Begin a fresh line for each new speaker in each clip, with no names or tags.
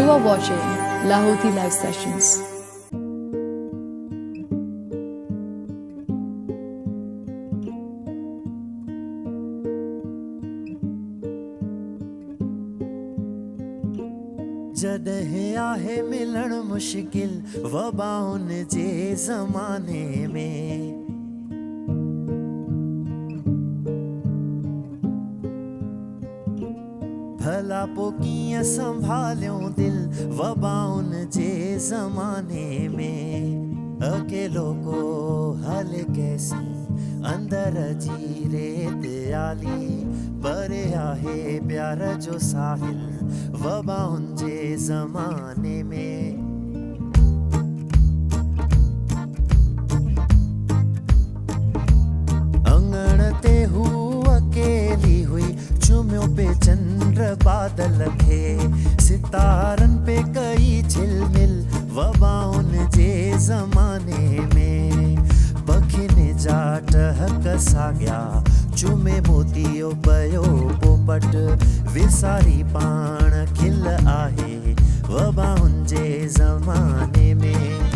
You are watching Lahoti Live Sessions.
जॾहिं आहे मिलण मुश्किल वबाउन जे ज़माने में भला पो कीअं संभालियूं दिल वबाउन जे ज़माने में अकेलो को हल कैसी अंदर जी रेत आली परे आहे प्यार जो साहिल वबाउन जे ज़माने में अंगण ते हू अकेली हुई चुमियो पे चंद्र बादल खे सितारन पे कई झिलमिल वबाउन जे ज़माने में पखियुनि जा टहक साॻिया चुमे मोतियो पयो पोपट विसारी पाण खिल आहे वबाउन जे ज़माने में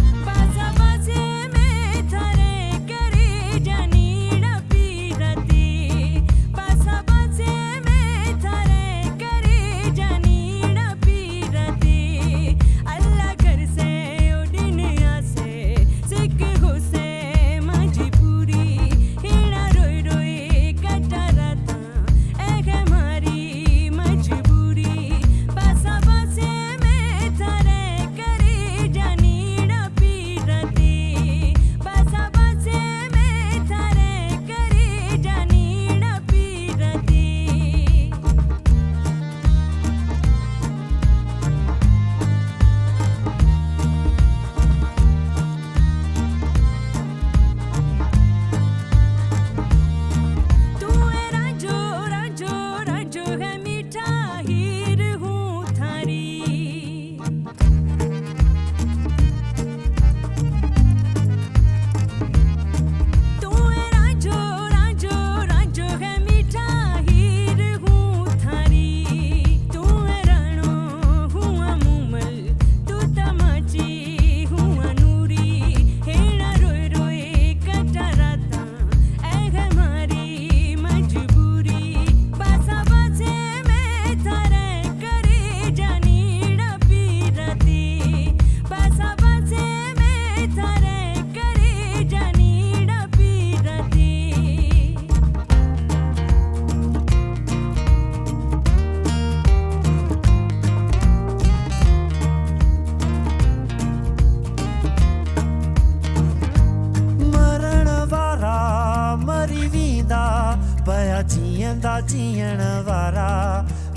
जीअंदा जीअण वारा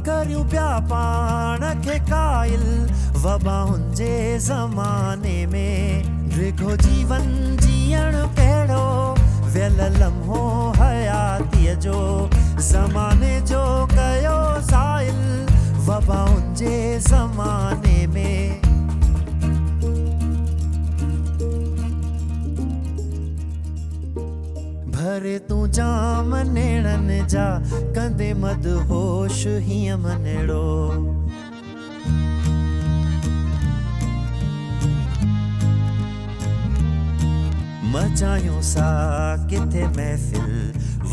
करियूं पिया पाण खे काइल वबाउन जे ज़माने में रुॻो जीवन जीअण कहिड़ो वियल लम्हो हयातीअ जो ज़माने जो कयो ज़ाइल वबाउन जे ज़माने में भरे तूं जाम नेणनि जा कंदे मदहोश हीअं मनेड़ो मचायूं सा किथे महफ़िल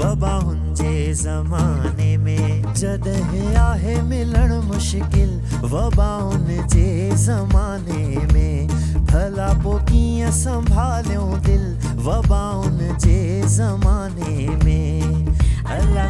वबाउन जे ज़माने में जॾहिं आहे मिलण मुश्किल वबाउन जे ज़माने में भला पो कीअं संभालियूं दिल वबाउन जे ज़माने में अल्लाह